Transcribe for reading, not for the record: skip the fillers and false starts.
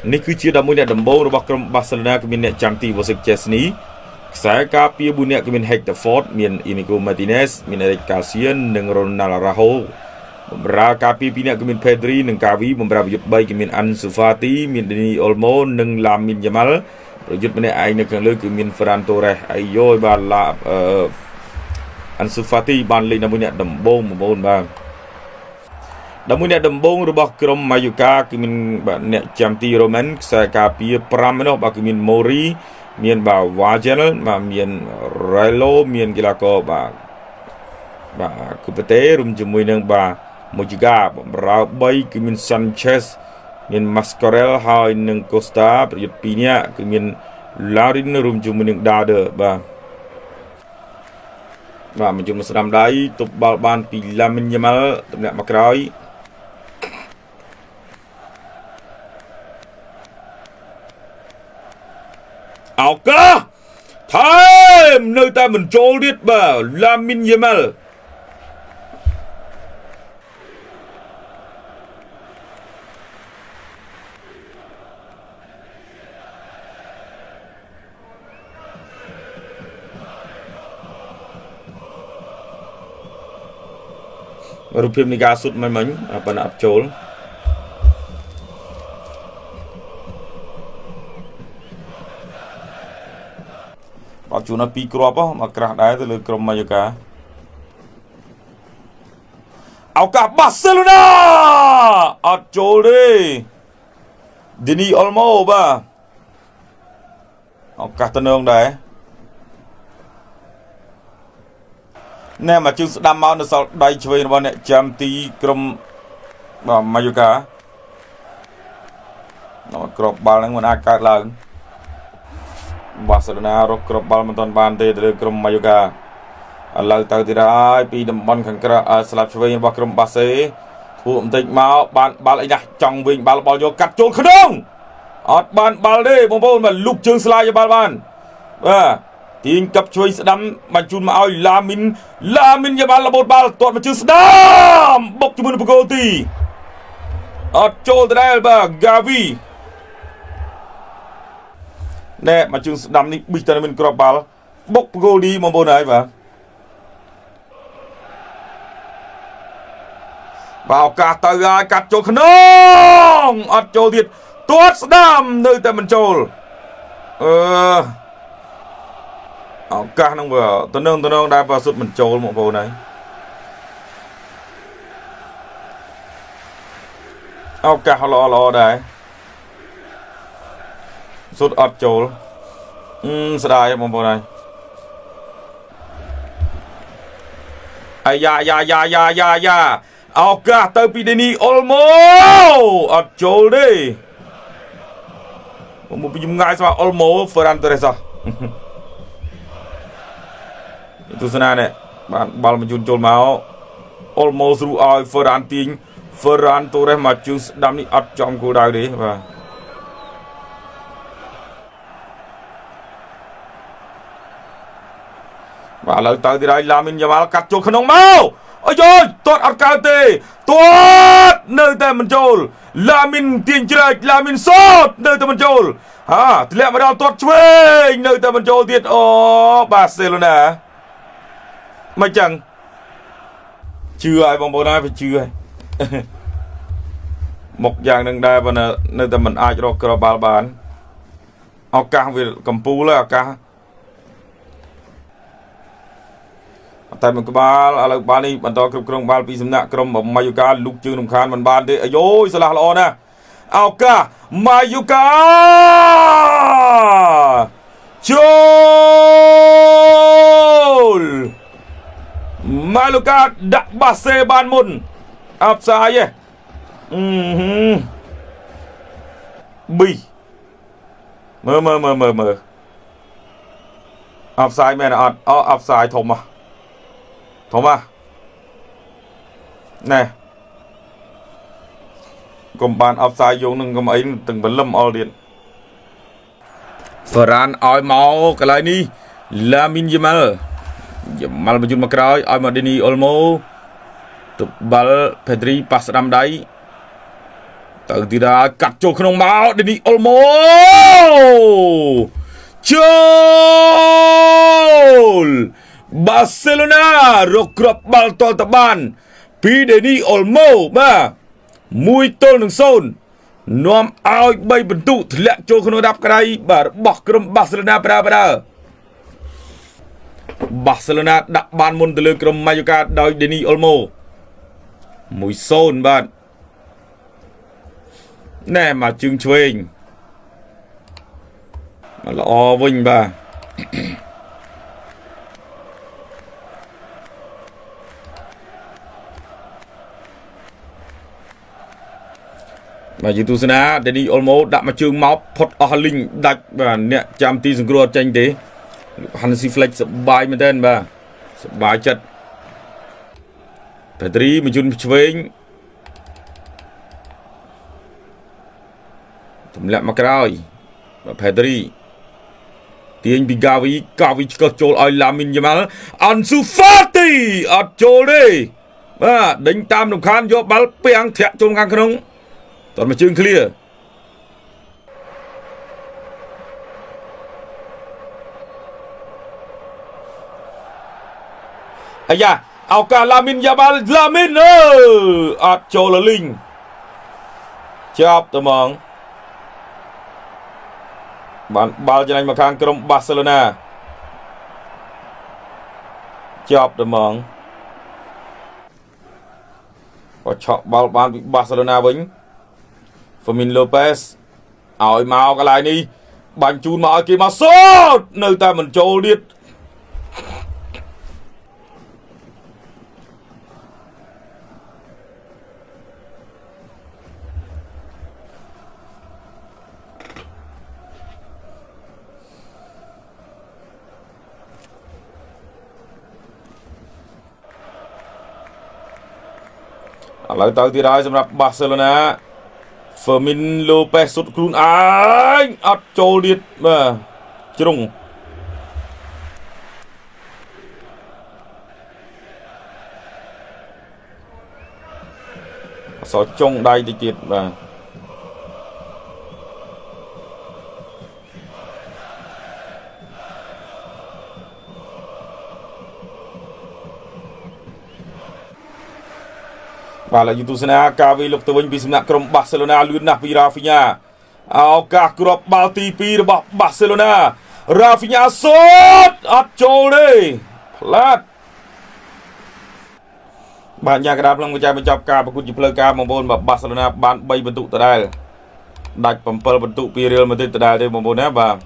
នេះគឺជា11អ្នកដំបូងរបស់ក្រុមបាសេឡូណាគឺមានអ្នកចាំទីវ៉ាសិកចេស្នីខ្សែការពារ4អ្នកគឺមាន Hector Ford មាន Inigo Martinez មាន Eric Garcia និង Ronald Araujo បម្រើការពារ2អ្នកគឺមាន Pedri និង Gavi បម្រើប្រយុទ្ធ3គឺមាន Ansu Fati មាន Dani Olmo និង Lamine Yamal ប្រយុទ្ធម្នាក់ឯងនៅខាងលើគឺមាន Ferran Torres អាយយបាទAnsu Fati បានលេង11អ្នកដំបូងបងប្អូនបាទ11អ្នកដំបូងរបស់ក្រុម Mallorca គឺមានបាទអ្នកចាំទី Roman ខ្សែការពារ5នោះបាទគឺមាន Mori មានបាទ Wagel បាទមាន Relo មានកីឡាករបាទKupete រួមជាមួយនឹងបាទ Mojiga បម្រើ3គឺមាន Sanchez មាន Mascarell ហើយនិង Costa ប្រយុទ្ធ2នាក់គឺមាន Larin រួមជាមួយនឹង Darder បាទមកជុំស្ដាំដៃទប់បាល់បានពី Lamine Yamal ទម្លាក់មកក្រោយឱកាសថែមនៅតែមិនចូលទៀតបាទ Lamine Yamal រូបភាពនៃការសុទ្ធមិញប៉ុន្តែអត់ចូលអត់ជួនដល់2គ្រាប់មកក្រាស់ដែរទៅលើក្រុម Mallorca ឱកាស Barcelona អត់ចូលទេ Dani Olmo បាទឱកាសទៅនងដែរណែមកជើងស្ដាំមកនៅសល់ដៃឆ្វេងរបស់អ្នកចាំទីក្រុមបាទ Mallorca ដល់គ្រាប់បាល់ហ្នឹងមិនអាចកើតឡើងបាសេឡូណារកគ្រាប់បាល់មិនទាន់បានទេទៅលើក្រុម Mallorca ឥឡូវទៅទៀតហើយពីតំបន់ខាងក្រៅស្លាប់ឆ្វេងរបស់ក្រុមបាសេធ្វើបន្តិចមកបានបាល់អីណាស់ចង់វិញបាល់បោលយកកាត់ចូលក្នុងអត់បានបាល់ទេបងប្អូនមកលុបជើងស្លាយបាល់បានបាទទាញកាប់ឆ្វេងស្ដាំបញ្ជូនមកឲ្យ Lamine Yamal របូតបាល់ទាត់មកជើងស្ដាំបុកជាមួយនឹងបកគោទីអត់ចូលទៅដែរបាទ Gavi ណែមកជើងស្ដាំនេះប៊ីសតែមានគ្រាប់បាល់បុកបកគោទីបងប្អូនហើយបាទឱកាសទៅហើយកាត់ចូលក្នុងអត់ចូលទៀតទាត់ស្ដាំនៅតែមិនចូលឱកាសហ្នឹងបើទៅនឹងដែរបើសុទ្ធមិនចូលបងប្អូនហើយឱកាសល្អដែរសុទ្ធអត់ចូលស្ដាយបងប្អូនហើយអាយ៉ាឱកាសទៅពី Dani Olmo អត់ចូលទេមកពីចម្ងាយស្មើ Olmo Ferran Torres ទស្សនានេះបានបាល់បញ្ជូនចូលមក Olmo ស្រួលឲ្យ Ferran ទាញ Ferran Torres មកជើងស្ដាំនេះអត់ចំគោលដៅទេបាទឥឡូវទៅទៀតហើយ Lamine Yamal កាត់ចូលក្នុងមកអូយទាត់អត់កើតទេទាត់នៅតែមិនចូល Lamine ទាញជ្រែក Lamine សោតនៅតែមិនចូលធ្លាក់មកដល់ទាត់ឆ្វេងនៅតែមិនចូលទៀតបាសេឡូណាមិនចឹងជឿឲ្យបងប្អូនហើយវាជឿហើយមកយ៉ាងនឹងដែរប៉ុន្តែនៅតែមិនអាចរកគ្រាប់បាល់បានឱកាសវាកំពូលហើយឱកាសតែមួយក្បាលឥឡូវបាល់នេះបន្តគ្រប់គ្រងបាល់ពីសំណាក់ក្រុម Mallorca លុកជើងរំខានមិនបានទេអាយយស្លាស់ល្អណាស់ឱកាស Mallorca ចូល Mallorca ដាក់បាសេបានមុនអបសាយប៊ីមើលអបសាយមែនអត់អបសាយធំណែកុំបានអបសាយយកនឹងកុំអីទាំងបលឹមអល់ទៀត Ferran ឲ្យមកកន្លែងនេះ Lamine Yamal បញ្ជូនមកក្រោយឲ្យមក Dani Olmo ទប់បាល់ Pedri ប៉ះស្ដាំដៃ ទៅទីរ៉ាកាត់ចូលក្នុងមកដេនីអុលម៉ូចូលបាសេឡូណារកគ្រាប់បាល់ទាល់ទៅបានពីដេនីអុលម៉ូបាទ1-0នាំឲ្យ3បន្ទុកធ្លាក់ចូលក្នុងដាប់ក្រៃបាទរបស់ក្រុមបាសេឡូណាប្រាបាសេឡូណាដាក់បានមុនទៅលើក្រុមម៉ាយ៉ូកាដោយដេនីអុលម៉ូ1-0បាទណែមកជើងឆ្វេងល្អវិញបាទមកយូទូសនាដេនីអុលម៉ូដាក់មកជើងមកផុតអស់លីងដាច់បាទអ្នកចាំទីសង្គ្រោះអត់ចេញទេហាន់ស៊ីហ្វ្លេចសបាយមែនទែនបាទសបាយចិត្តពេទ្រីមកជន់ឆ្វេងទម្លាក់មកក្រោយបាទពេទ្រីទាញពីកាវីឆ្កឹះចូលឲ្យឡាមីនយ៉ាម៉ាល់អាន់ស៊ូហ្វាទីអត់ចូលទេបាទដេញតាមរំខានយកបាល់ពាំងធាក់ចូលខាងក្នុងតោះមកជើងឃ្លៀអាយ៉ាអោកាឡាមីនយ៉ាបាល់ឡាមីនអត់ចូលលីងចាប់ត្មងបានបាល់ចំណាញ់មកខាងក្រុមបាសេឡូណាចាប់ត្មងក៏ឆក់បាល់បានពីបាសេឡូណាវិញFermin Lopez ឲ្យមកកន្លែងនេះបាញ់ជូនមកឲ្យគេមកសូតនៅតែមិនចូលទៀតឥឡូវទៅទៀតហើយសម្រាប់បាសេឡូណាFermin Lopez សុទ្ធខ្លួនឯងអត់ចូលទៀតបាទជ្រុងអសចុងដៃតិចទៀតបាទបាទឡើយយូទូសនាកាវីលុកទៅវិញពីសំណាក់ក្រុមបាសេឡូណាលឿនណាស់ពីរ៉ាហ្វីញ៉ាឱកាសគ្រាប់បាល់ទី2របស់បាសេឡូណារ៉ាហ្វីញ៉ាសូតអត់ចូលទេផ្លាត់បាទយ៉ាងកណ្ដាលផ្លឹងបញ្ចប់ការប្រកួតជាផ្លូវការបងប្អូនបាទបាសេឡូណាបាន3បន្ទុកដដែលដាច់7បន្ទុកពីរៀលម៉ាឌ្រីតដដែលទេបងប្អូនណាបាទ